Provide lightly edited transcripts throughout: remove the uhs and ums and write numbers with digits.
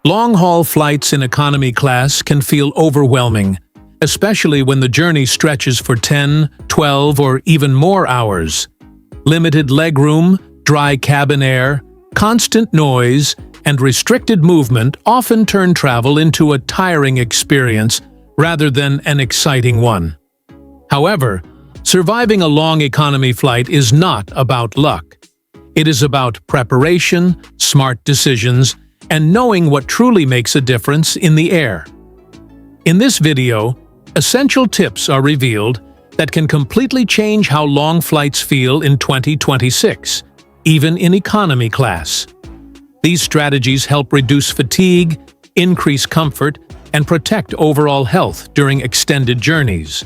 Long-haul flights in economy class can feel overwhelming, especially when the journey stretches for 10, 12, or even more hours. Limited legroom, dry cabin air, constant noise, and restricted movement often turn travel into a tiring experience rather than an exciting one. However, surviving a long economy flight is not about luck. It is about preparation, smart decisions, and knowing what truly makes a difference in the air. In this video, essential tips are revealed that can completely change how long flights feel in 2026, even in economy class. These strategies help reduce fatigue, increase comfort, and protect overall health during extended journeys.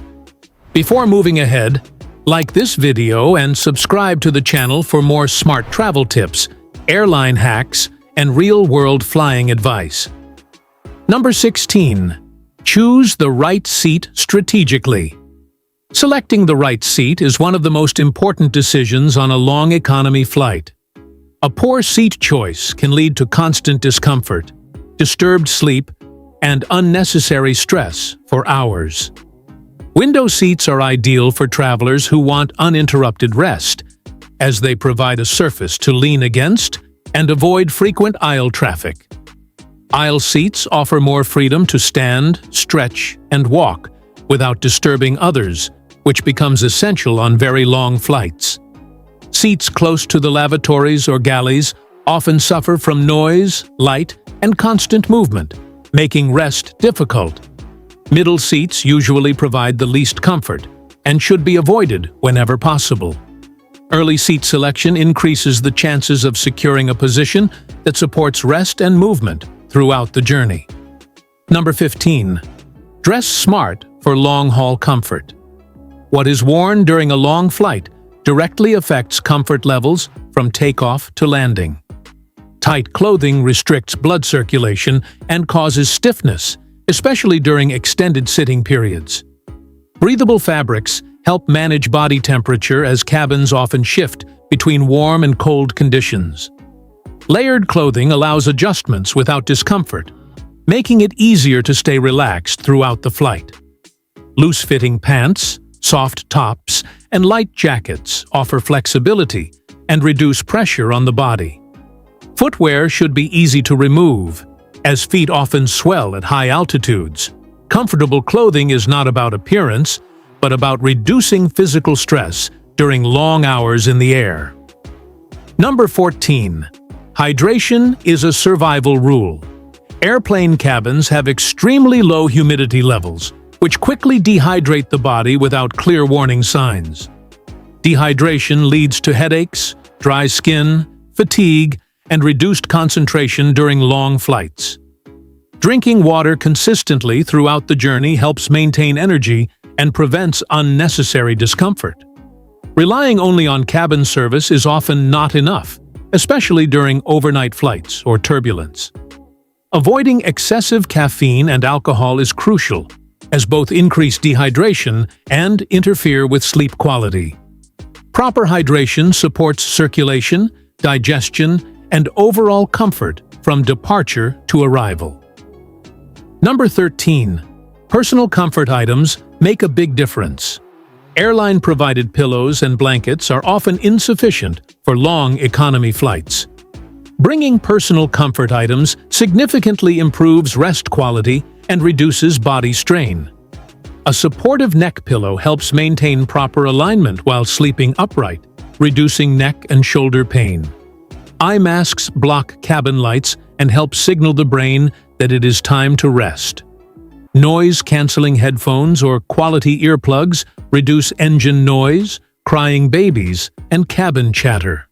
Before moving ahead, like this video and subscribe to the channel for more smart travel tips, airline hacks, and real-world flying advice. Number 16. Choose the right seat strategically. Selecting the right seat is one of the most important decisions on a long economy flight. A poor seat choice can lead to constant discomfort, disturbed sleep, and unnecessary stress for hours. Window seats are ideal for travelers who want uninterrupted rest, as they provide a surface to lean against and avoid frequent aisle traffic. Aisle seats offer more freedom to stand, stretch, and walk without disturbing others, which becomes essential on very long flights. Seats close to the lavatories or galleys often suffer from noise, light, and constant movement, making rest difficult. Middle seats usually provide the least comfort and should be avoided whenever possible. Early seat selection increases the chances of securing a position that supports rest and movement throughout the journey. Number 15. Dress smart for long-haul comfort. What is worn during a long flight directly affects comfort levels from takeoff to landing. Tight clothing restricts blood circulation and causes stiffness, especially during extended sitting periods. Breathable fabrics help manage body temperature as cabins often shift between warm and cold conditions. Layered clothing allows adjustments without discomfort, making it easier to stay relaxed throughout the flight. Loose-fitting pants, soft tops, and light jackets offer flexibility and reduce pressure on the body. Footwear should be easy to remove, as feet often swell at high altitudes. Comfortable clothing is not about appearance, but about reducing physical stress during long hours in the air. Number 14. Hydration is a survival rule. Airplane cabins have extremely low humidity levels, which quickly dehydrate the body without clear warning signs. Dehydration leads to headaches, dry skin, fatigue, and reduced concentration during long flights. Drinking water consistently throughout the journey helps maintain energy and prevents unnecessary discomfort. Relying only on cabin service is often not enough, especially during overnight flights or turbulence. Avoiding excessive caffeine and alcohol is crucial, as both increase dehydration and interfere with sleep quality. Proper hydration supports circulation, digestion, and overall comfort from departure to arrival. Number 13. Personal comfort items make a big difference. Airline-provided pillows and blankets are often insufficient for long economy flights. Bringing personal comfort items significantly improves rest quality and reduces body strain. A supportive neck pillow helps maintain proper alignment while sleeping upright, reducing neck and shoulder pain. Eye masks block cabin lights and help signal the brain that it is time to rest. Noise-canceling headphones or quality earplugs reduce engine noise, crying babies, and cabin chatter.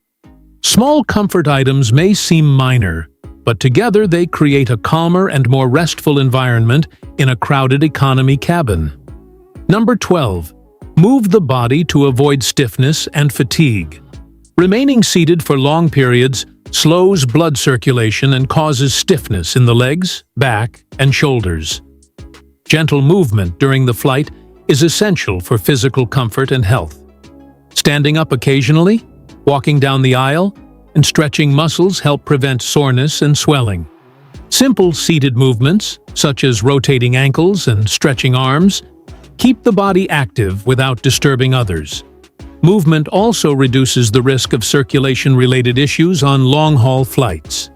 Small comfort items may seem minor, but together they create a calmer and more restful environment in a crowded economy cabin. Number 12. Move the body to avoid stiffness and fatigue. Remaining seated for long periods slows blood circulation and causes stiffness in the legs, back, and shoulders. Gentle movement during the flight is essential for physical comfort and health. Standing up occasionally, walking down the aisle, and stretching muscles help prevent soreness and swelling. Simple seated movements, such as rotating ankles and stretching arms, keep the body active without disturbing others. Movement also reduces the risk of circulation-related issues on long-haul flights.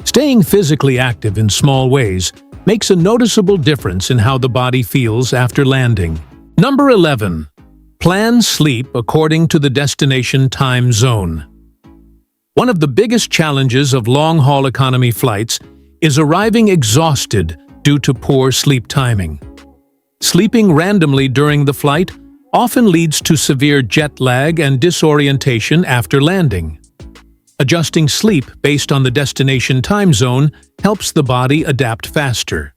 Staying physically active in small ways makes a noticeable difference in how the body feels after landing. Number 11. Plan sleep according to the destination time zone. One of the biggest challenges of long-haul economy flights is arriving exhausted due to poor sleep timing. Sleeping randomly during the flight often leads to severe jet lag and disorientation after landing. Adjusting sleep based on the destination time zone helps the body adapt faster.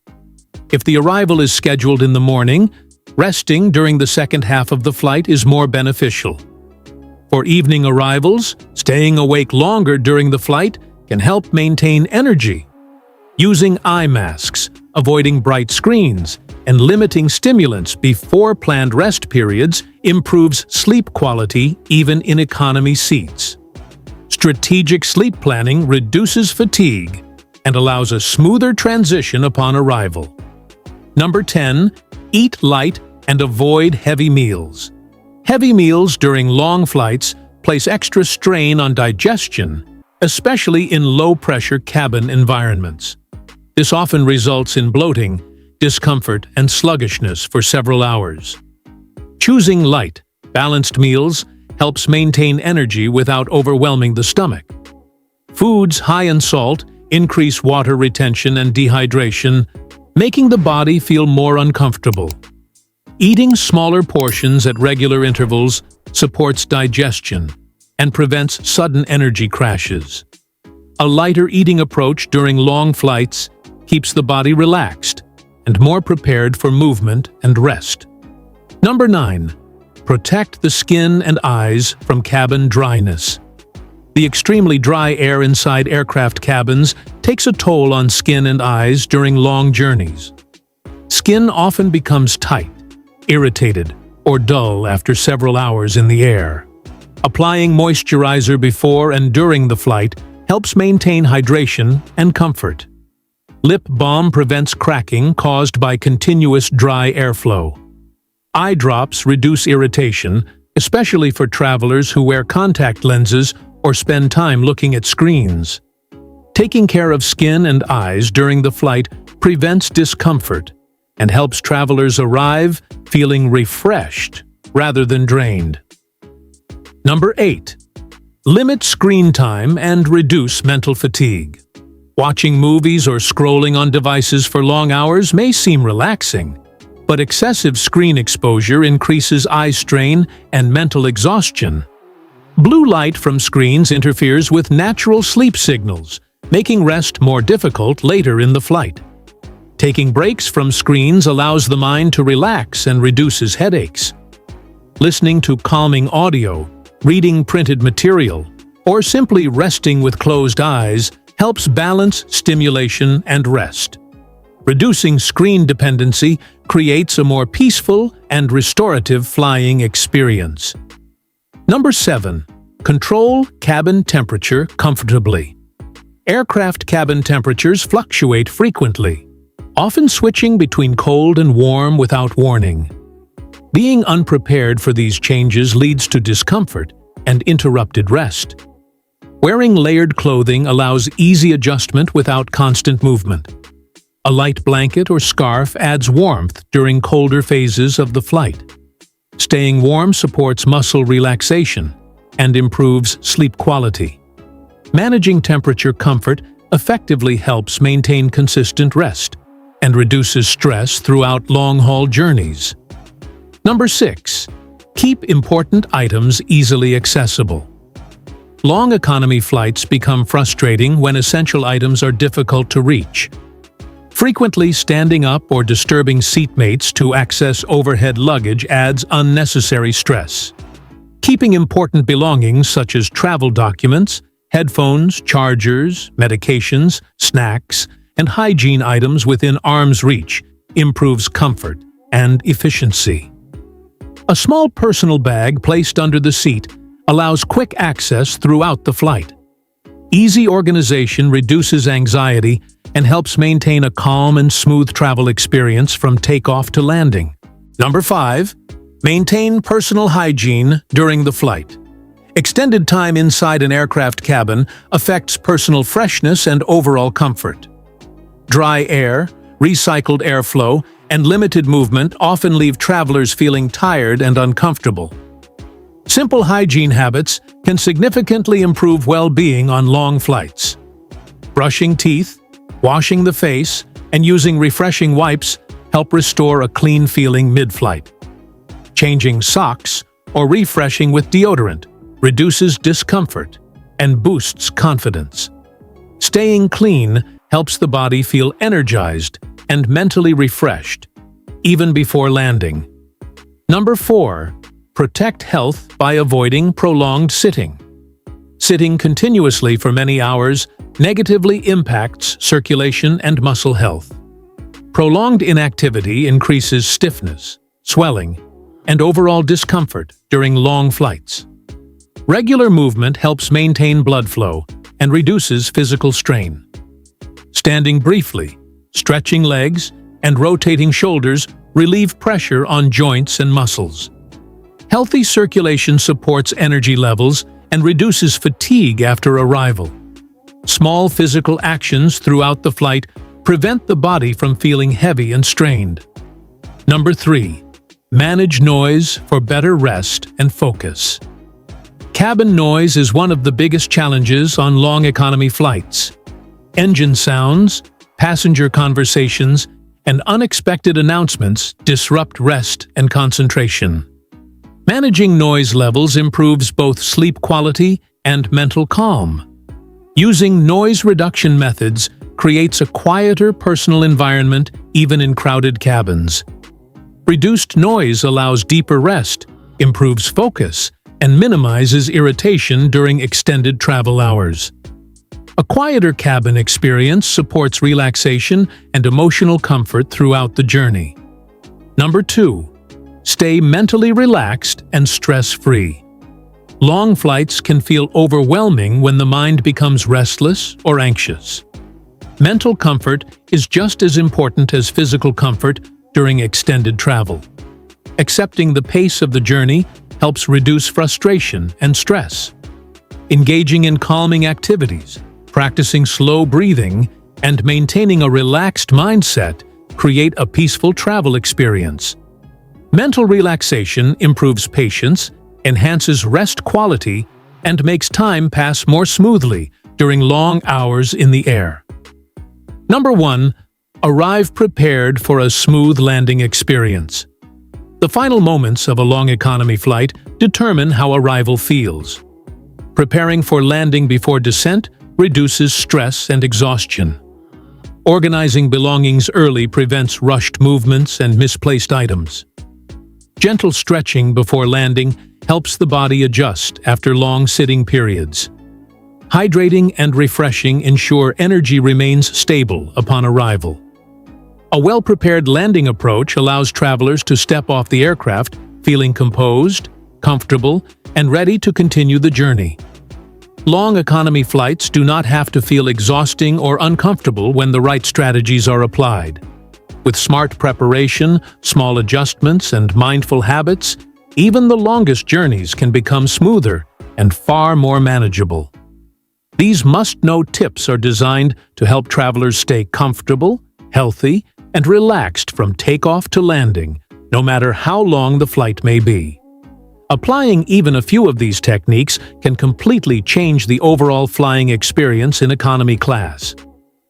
If the arrival is scheduled in the morning, resting during the second half of the flight is more beneficial. For evening arrivals, staying awake longer during the flight can help maintain energy. Using eye masks, avoiding bright screens, and limiting stimulants before planned rest periods improves sleep quality even in economy seats. Strategic sleep planning reduces fatigue and allows a smoother transition upon arrival. Number 10. Eat light and avoid heavy meals. Heavy meals during long flights place extra strain on digestion, especially in low-pressure cabin environments. This often results in bloating, discomfort, and sluggishness for several hours. Choosing light, balanced meals helps maintain energy without overwhelming the stomach. Foods high in salt increase water retention and dehydration, making the body feel more uncomfortable. Eating smaller portions at regular intervals supports digestion and prevents sudden energy crashes. A lighter eating approach during long flights keeps the body relaxed and more prepared for movement and rest. Number 9. Protect the skin and eyes from cabin dryness. The extremely dry air inside aircraft cabins takes a toll on skin and eyes during long journeys. Skin often becomes tight, irritated, or dull after several hours in the air. Applying moisturizer before and during the flight helps maintain hydration and comfort. Lip balm prevents cracking caused by continuous dry airflow. Eye drops reduce irritation, especially for travelers who wear contact lenses or spend time looking at screens. Taking care of skin and eyes during the flight prevents discomfort and helps travelers arrive feeling refreshed rather than drained. Number 8. Limit screen time and reduce mental fatigue. Watching movies or scrolling on devices for long hours may seem relaxing, but excessive screen exposure increases eye strain and mental exhaustion. Blue light from screens interferes with natural sleep signals, making rest more difficult later in the flight. Taking breaks from screens allows the mind to relax and reduces headaches. Listening to calming audio, reading printed material, or simply resting with closed eyes helps balance stimulation and rest. Reducing screen dependency creates a more peaceful and restorative flying experience. Number 7. Control cabin temperature comfortably. Aircraft cabin temperatures fluctuate frequently, often switching between cold and warm without warning. Being unprepared for these changes leads to discomfort and interrupted rest. Wearing layered clothing allows easy adjustment without constant movement. A light blanket or scarf adds warmth during colder phases of the flight. Staying warm supports muscle relaxation and improves sleep quality. Managing temperature comfort effectively helps maintain consistent rest and reduces stress throughout long-haul journeys. Number 6. Keep important items easily accessible. Long economy flights become frustrating when essential items are difficult to reach. Frequently standing up or disturbing seatmates to access overhead luggage adds unnecessary stress. Keeping important belongings such as travel documents, headphones, chargers, medications, snacks, and hygiene items within arm's reach improves comfort and efficiency. A small personal bag placed under the seat allows quick access throughout the flight. Easy organization reduces anxiety and helps maintain a calm and smooth travel experience from takeoff to landing. Number 5. Maintain personal hygiene during the flight. Extended time inside an aircraft cabin affects personal freshness and overall comfort. Dry air, recycled airflow, and limited movement often leave travelers feeling tired and uncomfortable. Simple hygiene habits can significantly improve well-being on long flights. Brushing teeth, washing the face, and using refreshing wipes help restore a clean feeling mid-flight. Changing socks or refreshing with deodorant reduces discomfort and boosts confidence. Staying clean helps the body feel energized and mentally refreshed, even before landing. Number 4. Protect health by avoiding prolonged sitting. Sitting continuously for many hours negatively impacts circulation and muscle health. Prolonged inactivity increases stiffness, swelling, and overall discomfort during long flights. Regular movement helps maintain blood flow and reduces physical strain. Standing briefly, stretching legs, and rotating shoulders relieve pressure on joints and muscles. Healthy circulation supports energy levels and reduces fatigue after arrival. Small physical actions throughout the flight prevent the body from feeling heavy and strained. Number 3. Manage noise for better rest and focus. Cabin noise is one of the biggest challenges on long economy flights. Engine sounds, passenger conversations, and unexpected announcements disrupt rest and concentration. Managing noise levels improves both sleep quality and mental calm. Using noise reduction methods creates a quieter personal environment even in crowded cabins. Reduced noise allows deeper rest, improves focus, and minimizes irritation during extended travel hours. A quieter cabin experience supports relaxation and emotional comfort throughout the journey. Number 2. Stay mentally relaxed and stress-free. Long flights can feel overwhelming when the mind becomes restless or anxious. Mental comfort is just as important as physical comfort during extended travel. Accepting the pace of the journey helps reduce frustration and stress. Engaging in calming activities, practicing slow breathing, and maintaining a relaxed mindset create a peaceful travel experience. Mental relaxation improves patience, enhances rest quality, and makes time pass more smoothly during long hours in the air. Number 1. Arrive prepared for a smooth landing experience. The final moments of a long economy flight determine how arrival feels. Preparing for landing before descent reduces stress and exhaustion. Organizing belongings early prevents rushed movements and misplaced items. Gentle stretching before landing helps the body adjust after long sitting periods. Hydrating and refreshing ensure energy remains stable upon arrival. A well-prepared landing approach allows travelers to step off the aircraft feeling composed, comfortable, and ready to continue the journey. Long economy flights do not have to feel exhausting or uncomfortable when the right strategies are applied. With smart preparation, small adjustments, and mindful habits, even the longest journeys can become smoother and far more manageable. These must-know tips are designed to help travelers stay comfortable, healthy, and relaxed from takeoff to landing, no matter how long the flight may be. Applying even a few of these techniques can completely change the overall flying experience in economy class.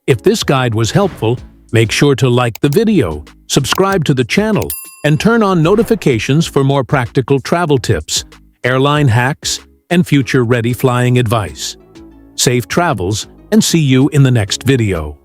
If this guide was helpful, make sure to like the video, subscribe to the channel, and turn on notifications for more practical travel tips, airline hacks, and future-ready flying advice. Safe travels, and see you in the next video.